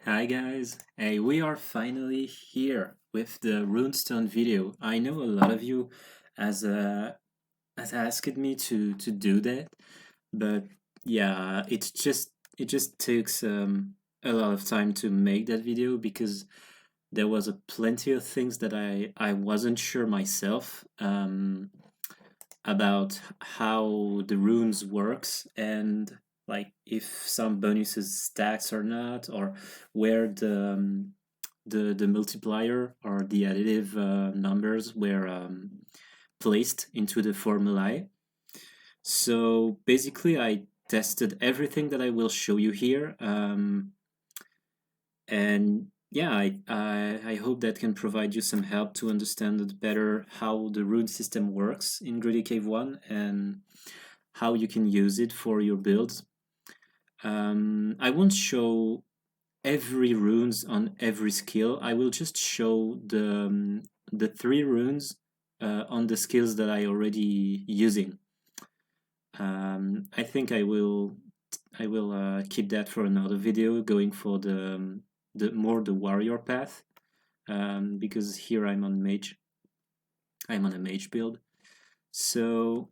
Hi guys, hey, we are finally here with the Runestone video. I know a lot of you has asked me to do that, but yeah, it just takes a lot of time to make that video because there was a plenty of things that I wasn't sure myself about how the runes works and like if some bonuses stacks or not, or where the multiplier or the additive numbers were placed into the formulae. So basically I tested everything that I will show you here, and yeah, I hope that can provide you some help to understand better how the rune system works in Greedy Cave 1 and how you can use it for your builds. I won't show every runes on every skill. I will just show the 3 runes on the skills that I already using. I think I will keep that for another video, going for the warrior path, because here I'm on mage. I'm on a mage build, so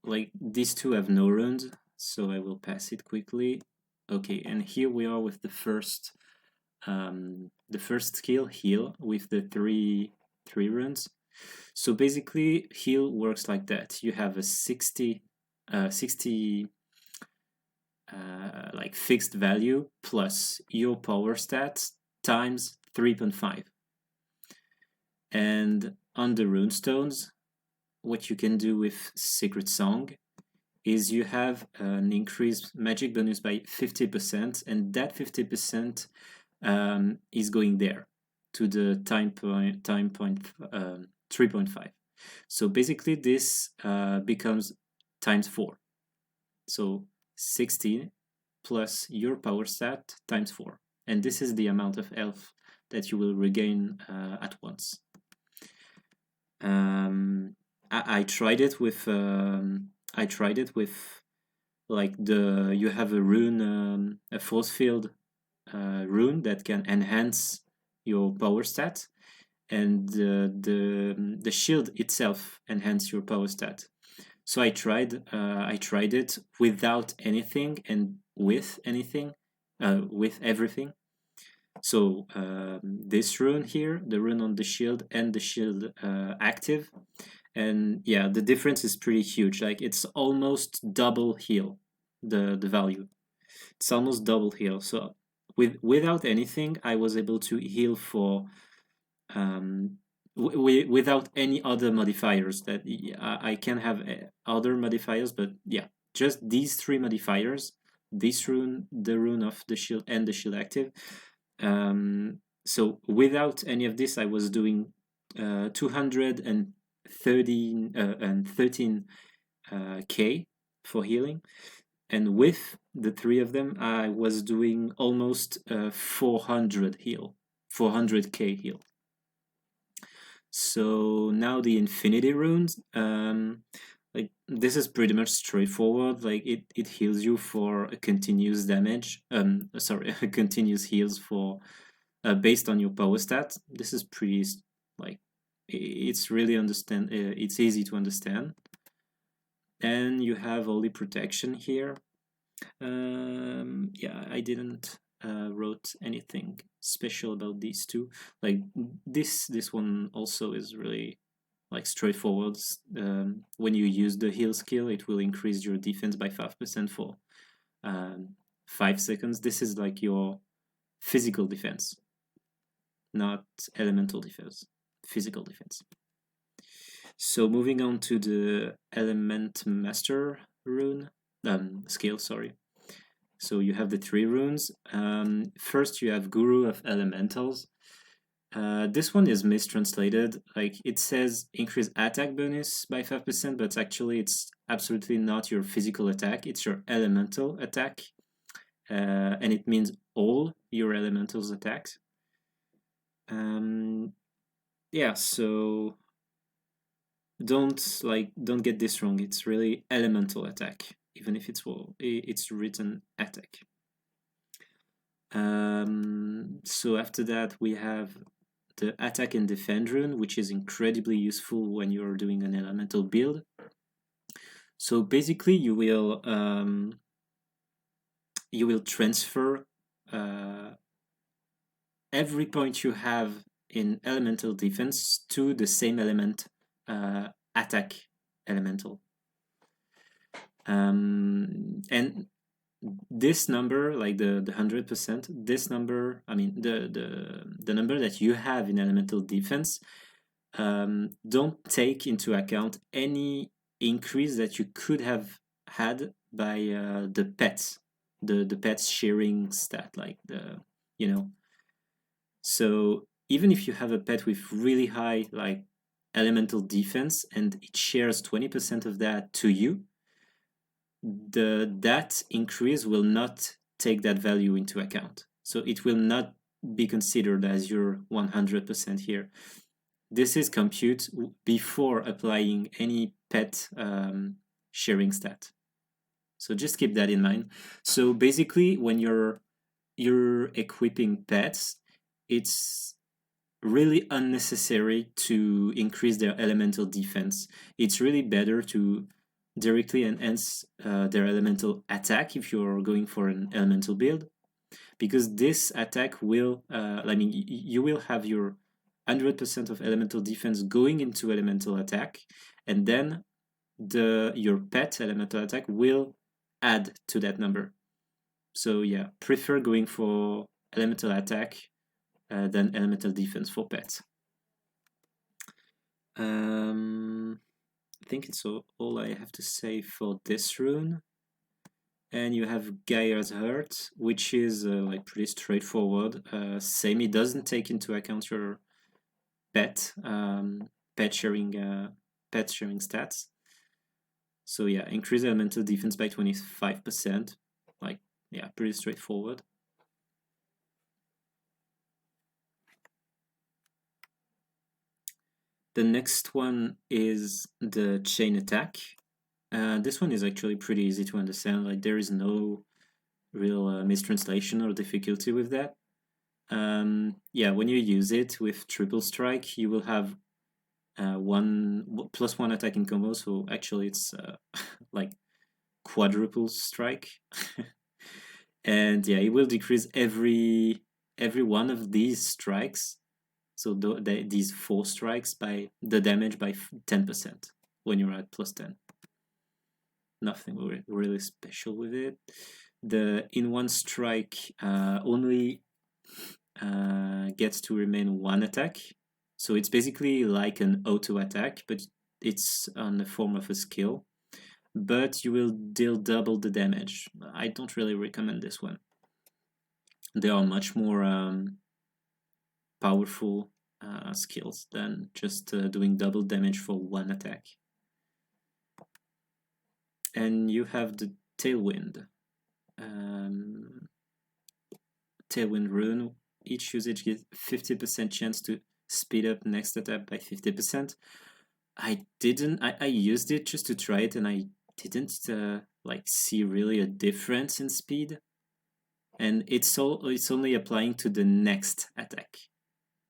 like these two have no runes, so I will pass it quickly. Okay, and here we are with the first skill, heal, with the three runes. So basically heal works like that. You have a 60 like fixed value plus your power stats times 3.5. And on the Runestones, what you can do with Secret Song is you have an increased magic bonus by 50%, and that 50% is going there to the time point 3.5. So basically this becomes times 4. So 60 plus your power stat times 4. And this is the amount of health that you will regain at once. I tried it with like you have a rune, a force field rune that can enhance your power stat, and the shield itself enhance your power stat. So I tried it without anything and with anything, with everything. So this rune here, the rune on the shield and the shield active, and yeah, the difference is pretty huge. Like it's almost double heal, the value. It's almost double heal. So without anything, I was able to heal for without any other modifiers. That I can have other modifiers, but yeah, just these 3 modifiers: this rune, the rune of the shield, and the shield active. So without any of this, I was doing 213 K for healing, and with the 3 of them, I was doing almost 400K heal. So now the infinity runes, like this is pretty much straightforward. Like it heals you for a continuous damage. Sorry, continuous heals for based on your power stat. This is pretty like it's really it's easy to understand. And you have holy protection here. Yeah, I didn't wrote anything special about these two. Like this one also is really like straightforward. When you use the heal skill, it will increase your defense by 5% for 5 seconds. This is like your physical defense, not elemental defense, physical defense. So moving on to the Element Master rune, skill, sorry. So you have the 3 runes. First you have Guru of Elementals. This one is mistranslated. Like it says increase attack bonus by 5%, but actually it's absolutely not your physical attack, it's your elemental attack. And it means all your elementals attacks. Yeah, so don't get this wrong. It's really elemental attack, even if it's written attack. So after that, we have the attack and defend rune, which is incredibly useful when you're doing an elemental build. So basically, you will transfer every point you have in elemental defense to the same element attack elemental. And this number, like the 100%, this number, I mean the number that you have in elemental defense, don't take into account any increase that you could have had by the pets, the pets sharing stat, like the, you know. So even if you have a pet with really high like elemental defense and it shares 20% of that to you, that increase will not take that value into account. So it will not be considered as your 100% here. This is compute before applying any pet sharing stat. So just keep that in mind. So basically, when you're equipping pets, it's really unnecessary to increase their elemental defense. It's really better to directly enhance their elemental attack if you're going for an elemental build, because this attack will, you will have your 100% of elemental defense going into elemental attack, and then your pet elemental attack will add to that number. So yeah, prefer going for elemental attack than elemental defense for pets. I think it's all I have to say for this rune. And you have Gaia's Heart, which is like pretty straightforward. Same, it doesn't take into account your pet sharing stats. So yeah, increase elemental defense by 25%. Like, yeah, pretty straightforward. The next one is the chain attack. This one is actually pretty easy to understand. Like, there is no real mistranslation or difficulty with that. Yeah, when you use it with triple strike, you will have +1 attack in combo. So actually, it's like quadruple strike. And yeah, it will decrease every one of these strikes. So these 4 strikes by the damage by 10% when you're at +10. Nothing really special with it. The in one strike only gets to remain 1 attack. So it's basically like an auto attack, but it's on the form of a skill. But you will deal double the damage. I don't really recommend this one. There are much more powerful skills than just doing double damage for 1 attack. And you have the Tailwind. Tailwind rune. Each usage gives 50% chance to speed up next attack by 50%. I used it just to try it, and I didn't like see really a difference in speed. And it's only applying to the next attack.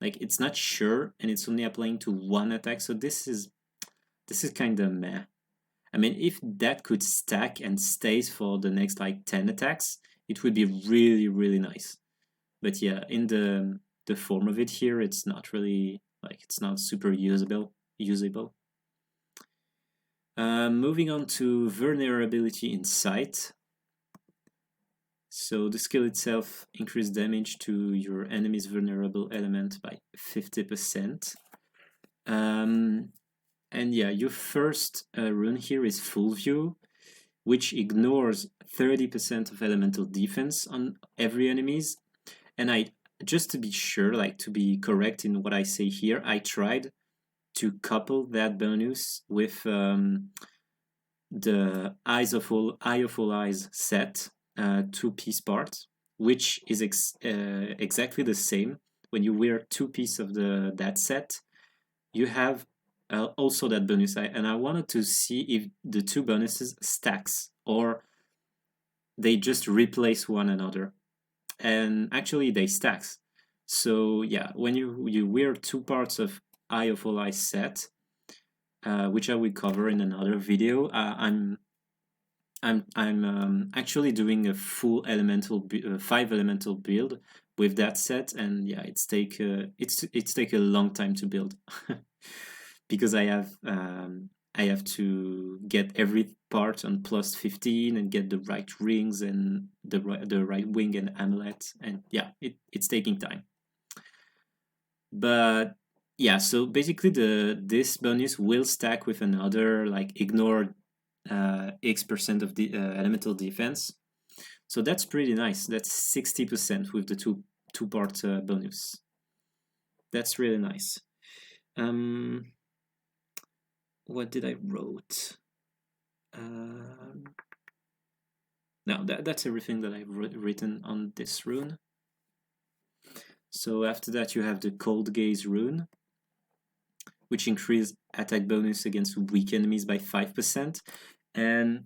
Like, it's not sure, and it's only applying to 1 attack. So this is kind of meh. I mean, if that could stack and stays for the next like 10 attacks, it would be really, really nice. But yeah, in the form of it here, it's not really, like, it's not super usable. Moving on to Vulnerability Insight. So the skill itself increases damage to your enemy's vulnerable element by 50%. And yeah, your first rune here is Full View, which ignores 30% of elemental defense on every enemies. And just to be sure, like to be correct in what I say here, I tried to couple that bonus with the Eye of All Eyes set 2-piece part, which is exactly the same. When you wear 2 pieces of that set, you have also that bonus. And I wanted to see if the 2 bonuses stacks or they just replace one another. And actually they stacks. So yeah, when you wear 2 parts of Eye of All Eyes set, which I will cover in another video, I'm actually doing a full 5 elemental build with that set, and yeah, it's take a long time to build because I have to get every part on plus 15 and get the right rings and the right wing and amulet, and yeah, it's taking time. But yeah, so basically this bonus will stack with another, like, ignore X% of the elemental defense. So that's pretty nice. That's 60% with the two part bonus. That's really nice. What did I wrote? No, that's everything that I've written on this rune. So after that you have the Cold Gaze rune, which increased attack bonus against weak enemies by 5%. And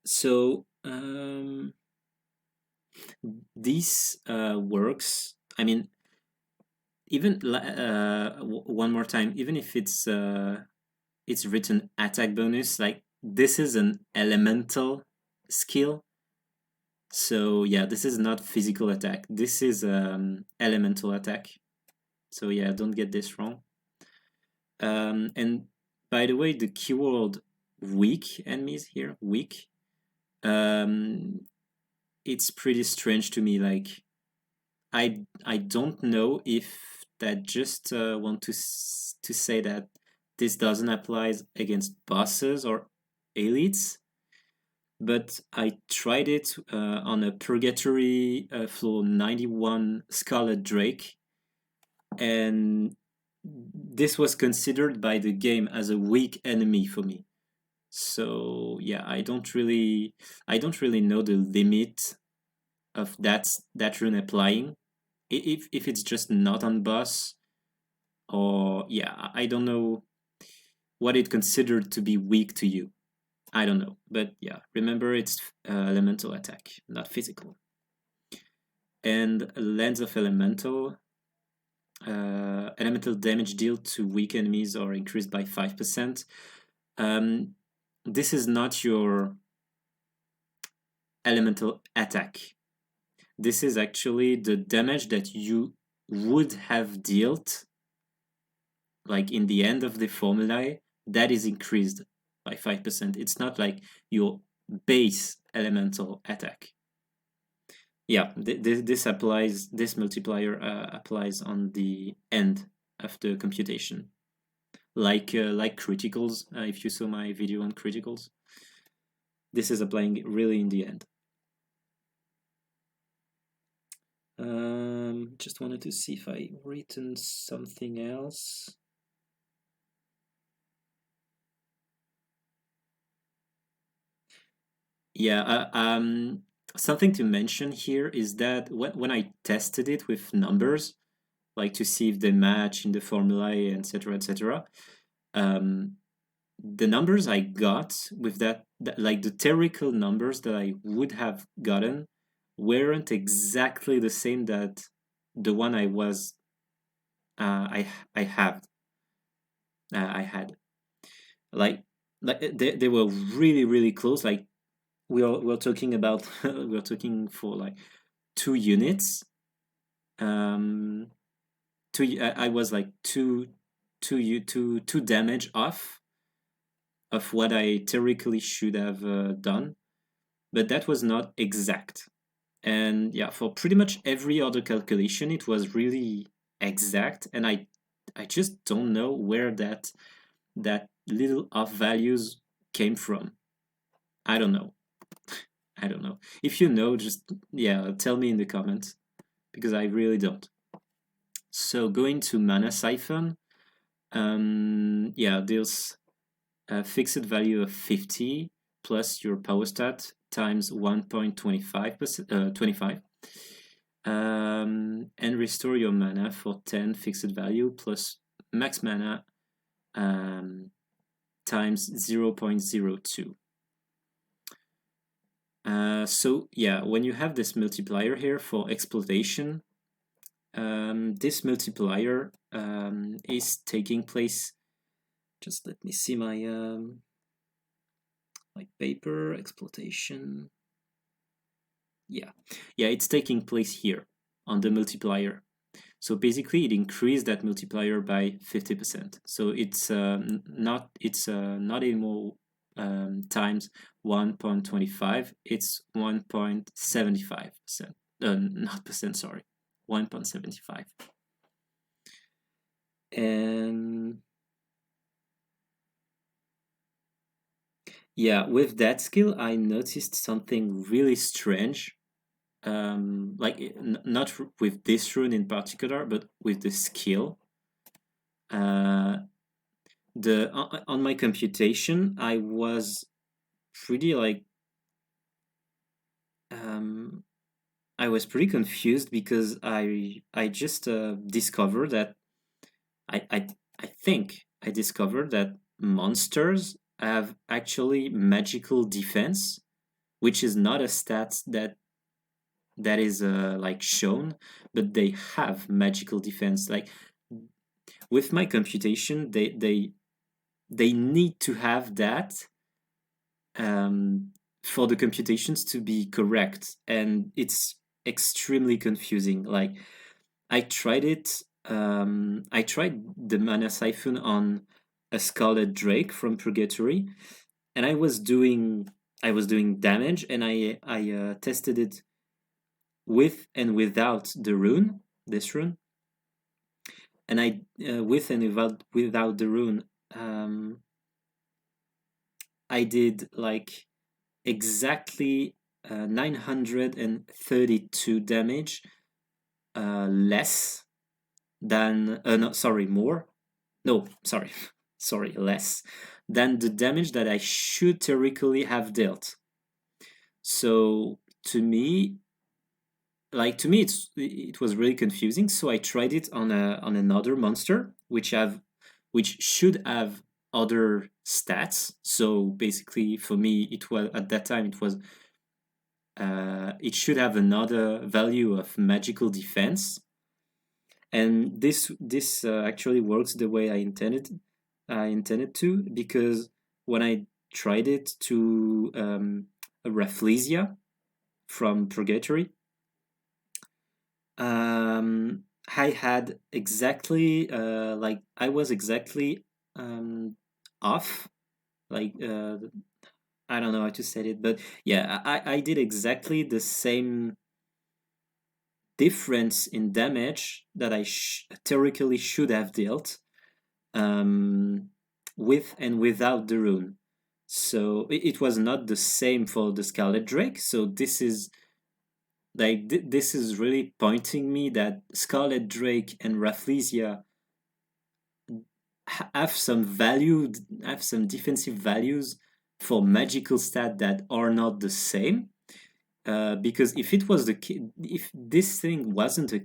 so this works. I mean, even one more time, even if it's written attack bonus, like, this is an elemental skill. So yeah, this is not physical attack. This is elemental attack. So yeah, don't get this wrong. And by the way, the keyword weak enemies here, weak, it's pretty strange to me. Like, I don't know if that just want to say that this doesn't apply against bosses or elites, but I tried it on a Purgatory floor 91 Scarlet Drake, and this was considered by the game as a weak enemy for me. So yeah, I don't really know the limit of that rune applying. If it's just not on boss, or yeah, I don't know what it considered to be weak to you. I don't know, but yeah, remember it's elemental attack, not physical. And Lens of Elemental, elemental damage dealt to weak enemies are increased by 5%. This is not your elemental attack. This is actually the damage that you would have dealt, like in the end of the Formulae, that is increased by 5%. It's not like your base elemental attack. Yeah, this multiplier applies on the end of the computation, like criticals. If you saw my video on criticals, this is applying really in the end. Just wanted to see if I written something else. Yeah, something to mention here is that when I tested it with numbers, like to see if they match in the formulae, etc., etc., the numbers I got with that, like the theoretical numbers that I would have gotten, weren't exactly the same that the one I was I had. Like they were really close. Like we're talking about we're talking for like 2 units. I was like two damage off of what I theoretically should have done, but that was not exact. And yeah, for pretty much every other calculation, it was really exact, and I just don't know where that little off values came from. I don't know. I don't know. If you know, just yeah, tell me in the comments, because I really don't. So going to Mana Siphon, yeah, deals a fixed value of 50 plus your power stat times 1.25, and restore your mana for 10 fixed value plus max mana times 0.02. So yeah, when you have this multiplier here for exploitation, this multiplier is taking place. Just let me see my paper exploitation. Yeah, it's taking place here on the multiplier. So basically, it increased that multiplier by 50%. So it's not anymore times 1.25. It's 1.75%. Not percent, sorry, 1.75. And yeah, with that skill, I noticed something really strange. Not with this rune in particular, but with the skill. On my computation, I was pretty I was pretty confused because I just discovered that I think I discovered that monsters have actually magical defense, which is not a stat that is shown, but they have magical defense. Like with my computation, they need to have that for the computations to be correct, and it's extremely confusing. Like I tried it. I tried the mana siphon on a Scarlet Drake from Purgatory, and I was doing damage, and I tested it with and without the rune, this rune, and I with and without the rune, I did like exactly 932 damage less than no, sorry, more. No, sorry, sorry, less than the damage that I should theoretically have dealt. So to me, it was really confusing. So I tried it on another monster, which should have other stats. So basically, for me, it was at that time it should have another value of magical defense, and this actually works the way I intended to, because when I tried it to Rafflesia from Purgatory, I had exactly I was exactly off, I don't know how to say it, but yeah, I did exactly the same difference in damage that I theoretically should have dealt with and without the rune. So it was not the same for the Scarlet Drake. So this is this is really pointing me that Scarlet Drake and Rafflesia have some defensive values for magical stat that are not the same. Because if it was if this thing wasn't a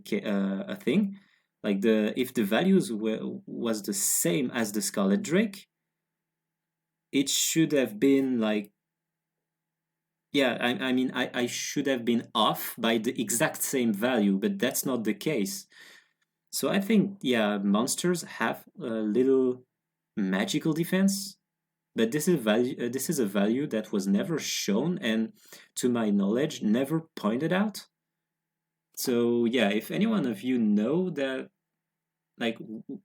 thing, if the values was the same as the Scarlet Drake, it should have been I mean I should have been off by the exact same value, but that's not the case. So I think monsters have a little magical defense, but this is a value that was never shown, and to my knowledge never pointed out. So if any one of you know that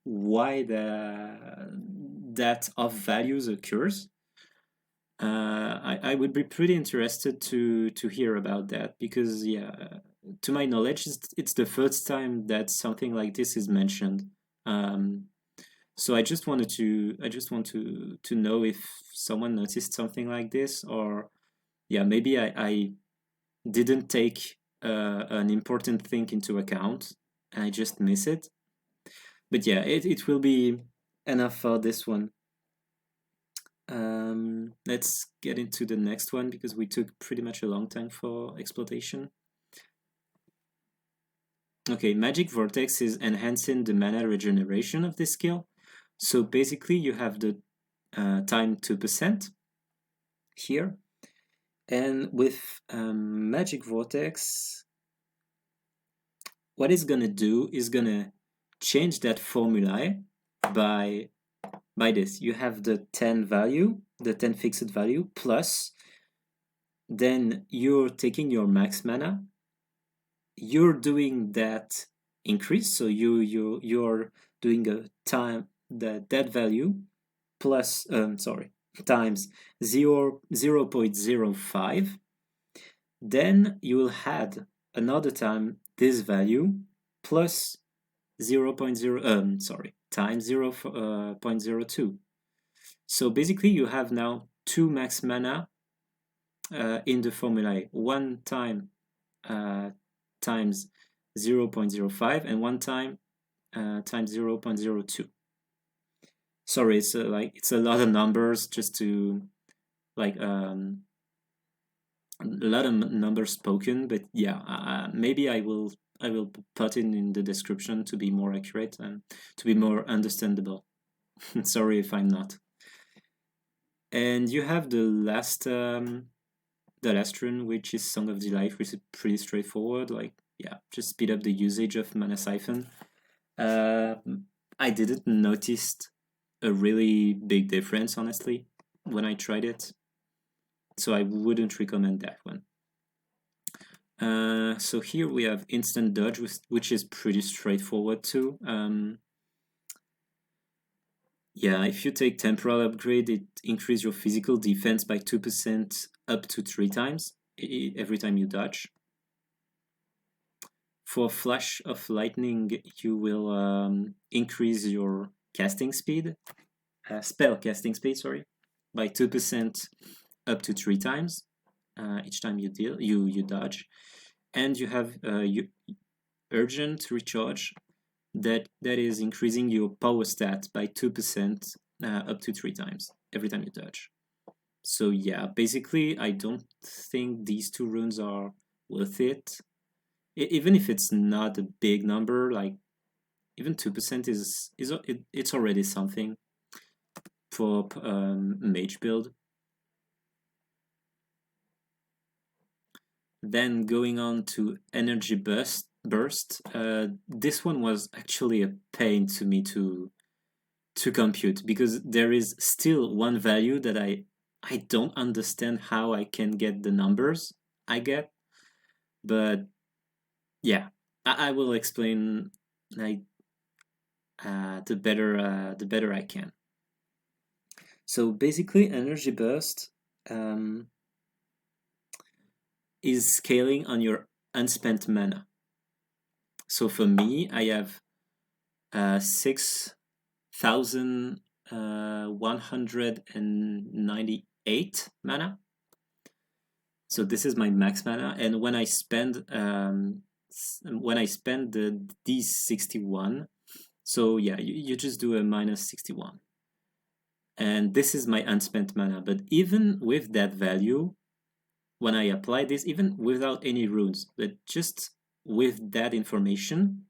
why that off values occurs, I would be pretty interested to hear about that, because to my knowledge it's the first time that something like this is mentioned. So I just want to know if someone noticed something like this, or maybe I didn't take an important thing into account and I just miss it. But it will be enough for this one. Let's get into the next one, because we took pretty much a long time for exploitation. Okay, Magic Vortex is enhancing the mana regeneration of this skill. So basically you have the time 2% here, And with Magic Vortex, what it's gonna do is gonna change that formulae by this. You have the 10 value, the 10 fixed value, plus then you're taking your max mana, you're doing that increase, so you're doing a time that value plus times 0.05, then you will add another time this value plus 0.0 times 0.02. So basically you have now two max mana in the formulae, one time times 0.05 and one time times 0.02. Sorry, it's it's a lot of numbers just to like a lot of numbers spoken, but yeah, maybe I will put it in the description to be more accurate and to be more understandable. Sorry if I'm not. And you have the last rune, which is Song of Delight, which is pretty straightforward. Like, yeah, just speed up the usage of Mana Siphon. I didn't notice a really big difference, honestly, when I tried it. So I wouldn't recommend that one. So here we have Instant Dodge, which is pretty straightforward too. Yeah, if you take Temporal Upgrade, it increases your physical defense by 2% up to 3 times every time you dodge. For Flash of Lightning, you will increase your casting speed, spell casting speed, sorry, by 2% up to 3 times each time you dodge. And you have Urgent Recharge, that is increasing your power stat by 2% up to 3 times every time you dodge. So yeah, basically I don't think these two runes are worth it. Even if it's not a big number, like even 2% it's already something for mage build. Then going on to Energy Burst. This one was actually a pain to me to compute, because there is still one value that I don't understand how I can get the numbers I get, but yeah, I will explain like the better I can. So basically, Energy Burst is scaling on your unspent mana. So for me, I have 6,198 mana. So this is my max mana, and when I spend the D61, so yeah, you just do a minus 61, and this is my unspent mana. But even with that value, when I apply this, even without any runes, but just with that information,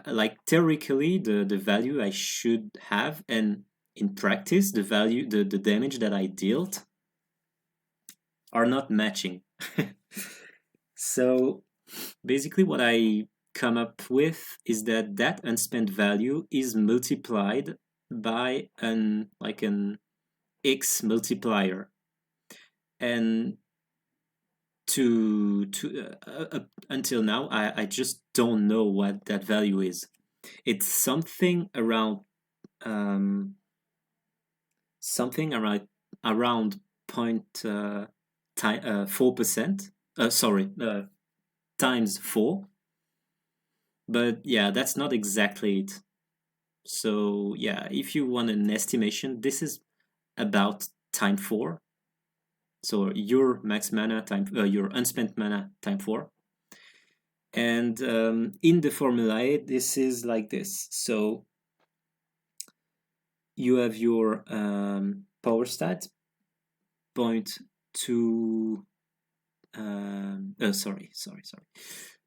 like theoretically, the value I should have, and in practice, the value, the damage that I dealt are not matching. So basically what I come up with is that unspent value is multiplied by an X multiplier, and until now I just don't know what that value is. It's something around around 4%. Times 4. But yeah, that's not exactly it. So yeah, if you want an estimation, this is about time 4. So your max mana time, your unspent mana time 4. And in the formulae, this is like this. So you have your power stat, 0.2. Sorry.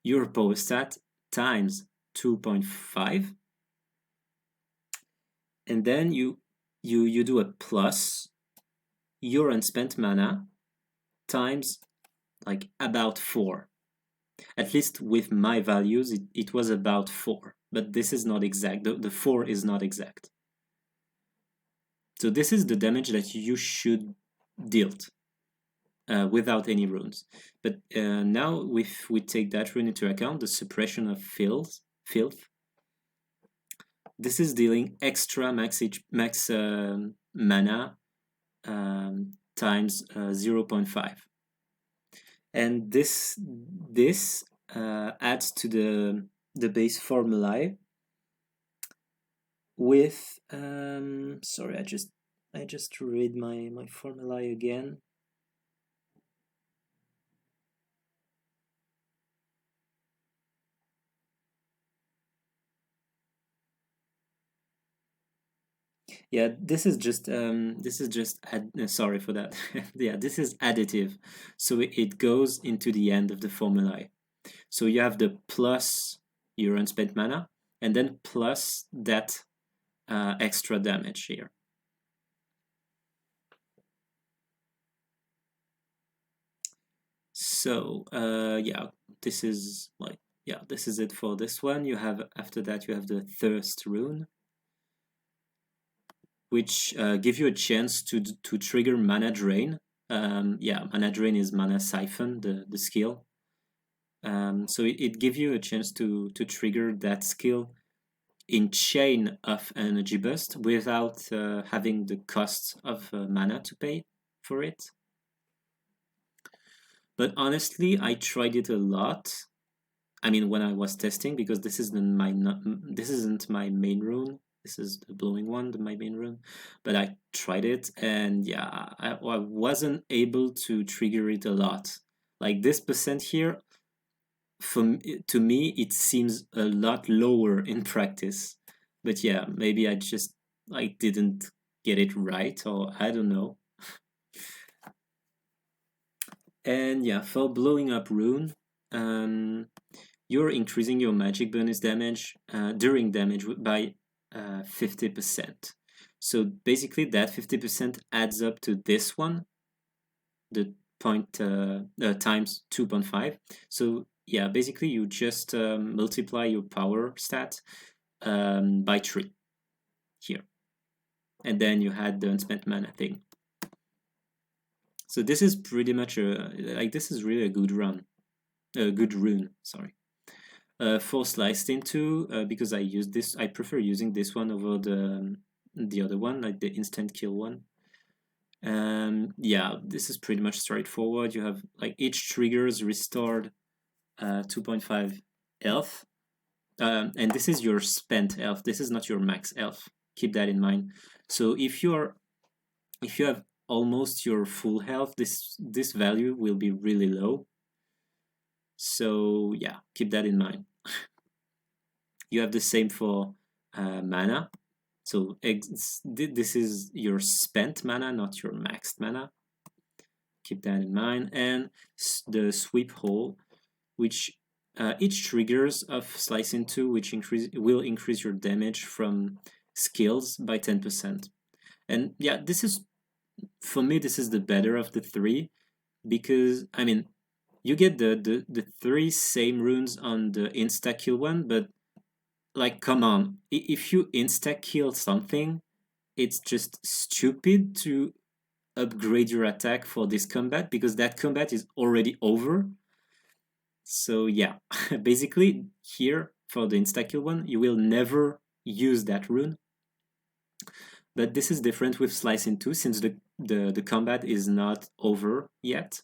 Your power stat times 2.5, and then you do a plus your unspent mana times like about 4. At least with my values, it was about 4. But this is not exact. The 4 is not exact. So this is the damage that you should deal without any runes. But now if we take that rune into account, the suppression of filth, this is dealing extra max mana times 0.5. And this adds to the base Formulae with sorry, I just read my Formulae again. Yeah, this is just sorry for that. Yeah, this is additive, so it goes into the end of the Formulae. So you have the plus your unspent mana, and then plus that extra damage here. So yeah, this is like, yeah, this is it for this one. You have, after that, you have the Thirst rune, which give you a chance to trigger mana drain. Yeah, mana drain is mana siphon, the skill. So it gives you a chance to trigger that skill in chain of energy burst without having the cost of mana to pay for it. But honestly, I tried it a lot. I mean, when I was testing, because this isn't my main rune. This is the blowing one, my main rune. But I tried it, and yeah, I wasn't able to trigger it a lot. Like this percent here, to me, it seems a lot lower in practice. But yeah, maybe I just didn't get it right, or I don't know. And yeah, for blowing up rune, you're increasing your magic bonus damage during damage by 50%. So basically that 50% adds up to this one, the point times 2.5. So yeah, basically you just multiply your power stat by 3 here. And then you had the unspent mana thing. So this is pretty much this is really a good run. A good rune, sorry. For sliced into, because I prefer using this one over the other one, like the instant kill one. Yeah, this is pretty much straightforward. You have like each trigger is restored 2.5 health, and this is your spent health. This is not your max health. Keep that in mind. So if you have almost your full health, this value will be really low. So yeah, keep that in mind. You have the same for mana. So this is your spent mana, not your maxed mana. Keep that in mind. And the sweep hole, which each triggers of slice into, which will increase your damage from skills by 10%. And yeah, this is, for me, this is the better of the three, because I mean, you get the 3 same runes on the insta kill one, but like, come on, if you insta kill something, it's just stupid to upgrade your attack for this combat, because that combat is already over. So yeah, basically here for the insta kill one, you will never use that rune. But this is different with Slice in 2, since the combat is not over yet.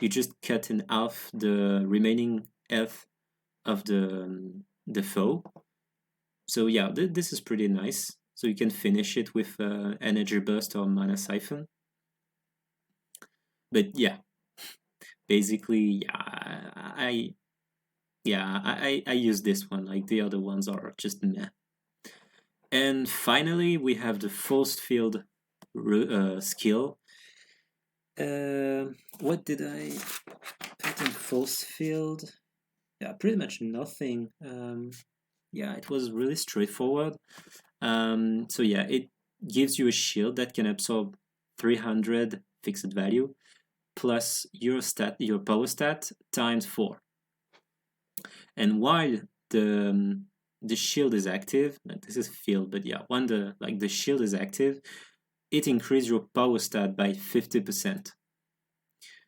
You just cut in half the remaining health of the foe. So yeah, this is pretty nice. So you can finish it with energy burst or mana siphon. But yeah, basically, I use this one. Like, the other ones are just meh. And finally, we have the force field skill. What did I put in force field? Yeah, pretty much nothing. Yeah, it was really straightforward. So yeah, it gives you a shield that can absorb 300 fixed value plus your power stat times 4. And while the shield is active, this is field, but yeah, when the shield is active, it increases your power stat by 50%.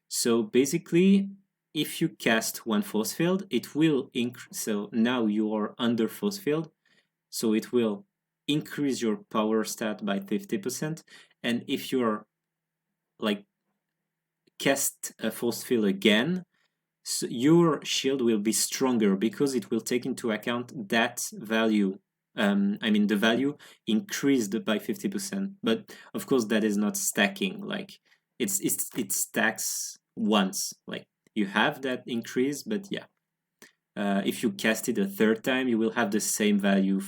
So basically, if you cast one force field, it will increase. So now you are under force field, so it will increase your power stat by 50%. And if you're like cast a force field again, so your shield will be stronger because it will take into account that value. I mean, the value increased by 50%. But of course, that is not stacking. Like it stacks once. Like you have that increase, but yeah. If you cast it a third time, you will have the same value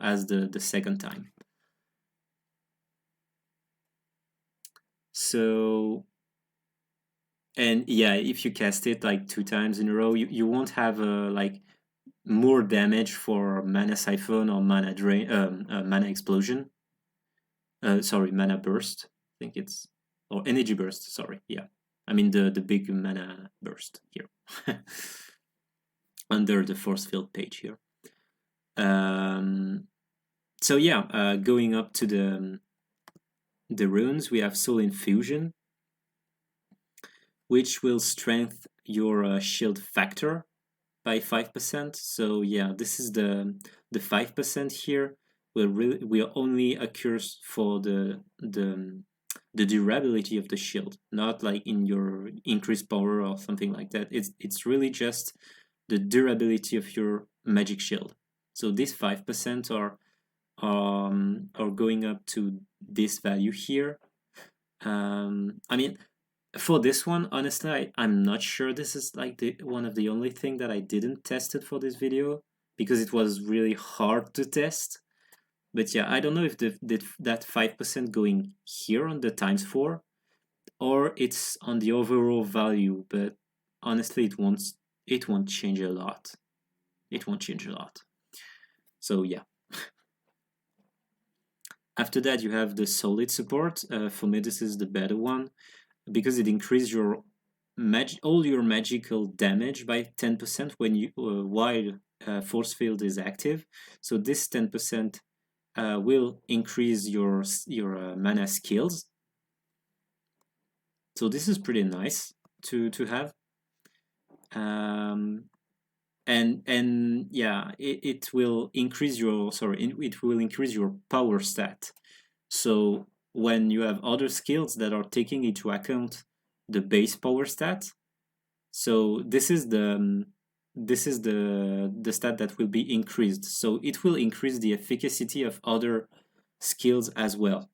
as the second time. So, and yeah, if you cast it like 2 times in a row, you won't have like more damage for mana siphon or mana drain, mana explosion. Sorry, mana burst. I think it's, or energy burst. Sorry, yeah. I mean the big mana burst here under the force field page here. So yeah, going up to the runes, we have Soul Infusion, which will strengthen your shield factor by 5%. So yeah, this is the 5% here will only occurs for the durability of the shield, not like in your increased power or something like that. It's really just the durability of your magic shield. So these 5% are going up to this value here. I mean, for this one, honestly, I'm not sure. This is like one of the only thing that I didn't test it for this video because it was really hard to test. But yeah, I don't know if that 5% going here on the times 4 or it's on the overall value. But honestly, it won't change a lot. It won't change a lot. So yeah. After that, you have the solid support. For me, this is the better one because it increases your all your magical damage by 10% when you while force field is active. So this 10% will increase your mana skills. So this is pretty nice to have. And yeah, it will increase your it will increase your power stat. So when you have other skills that are taking into account the base power stat, so this is the stat that will be increased. So it will increase the efficacy of other skills as well.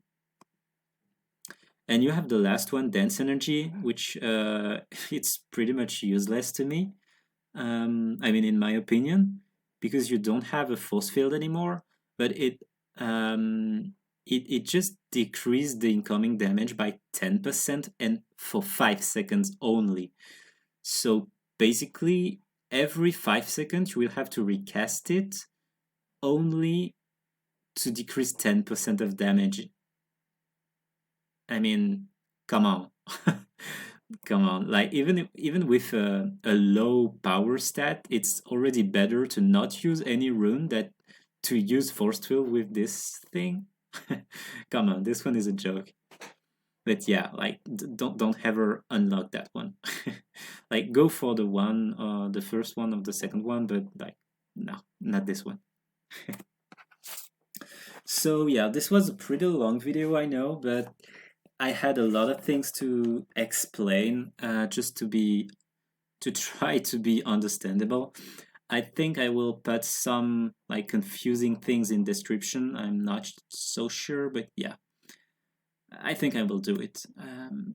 And you have the last one, Dance Energy, which it's pretty much useless to me. I mean, in my opinion, because you don't have a force field anymore, but it just decreased the incoming damage by 10% and for 5 seconds only. So basically, every 5 seconds you will have to recast it only to decrease 10% of damage. I mean, come on. Come on, like even with a low power stat, it's already better to not use any rune than to use force field with this thing. Come on, this one is a joke. But yeah, like don't ever unlock that one. Like go for the first one or the second one, but like no, not this one. So yeah, this was a pretty long video, I know, but I had a lot of things to explain just to try to be understandable. I think I will put some like confusing things in description. I'm not so sure, but yeah, I think I will do it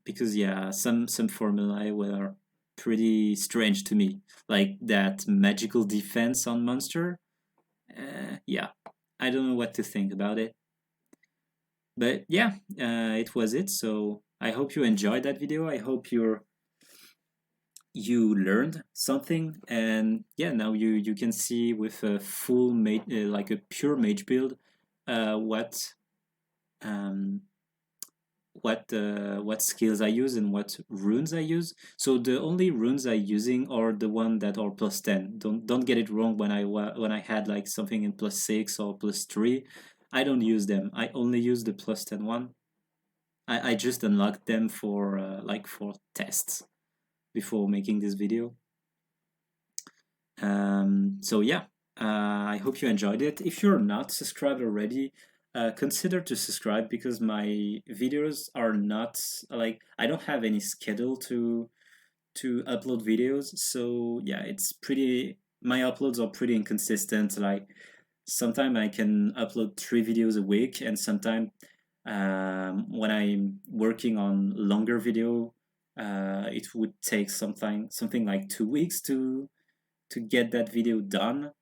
because yeah, some formulae were pretty strange to me, like that magical defense on monster. Yeah, I don't know what to think about it. But yeah, it was it. So I hope you enjoyed that video. I hope you learned something, and yeah, now you can see with a full mage, like a pure mage build, what what skills I use and what runes I use. So the only runes I using are the one that are +10. Don't get it wrong. When I had like something in +6 or +3, I don't use them. I only use the +10 one. I just unlocked them for like for tests before making this video. So yeah, I hope you enjoyed it. If you're not subscribed already, consider to subscribe, because my videos are not like, I don't have any schedule to upload videos. So yeah, it's pretty, my uploads are pretty inconsistent. Like sometimes I can upload 3 videos a week, and sometimes when I'm working on longer video, it would take something like 2 weeks to get that video done.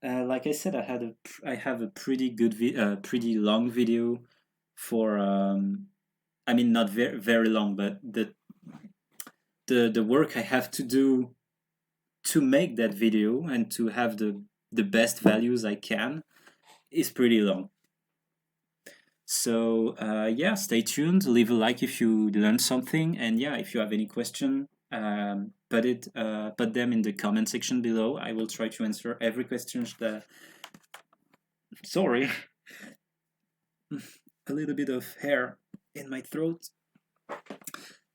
Like I said, I have a pretty good pretty long video for I mean, not very long, but the work I have to do to make that video and to have the best values I can is pretty long. So yeah, stay tuned, leave a like if you learned something, and yeah, if you have any question, put them in the comment section below. I will try to answer every question that... Sorry, a little bit of hair in my throat.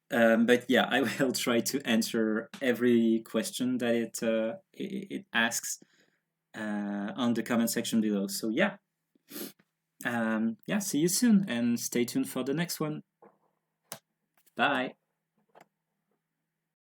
But yeah, I will try to answer every question that it asks on the comment section below. So yeah, yeah, see you soon, and stay tuned for the next one. Bye.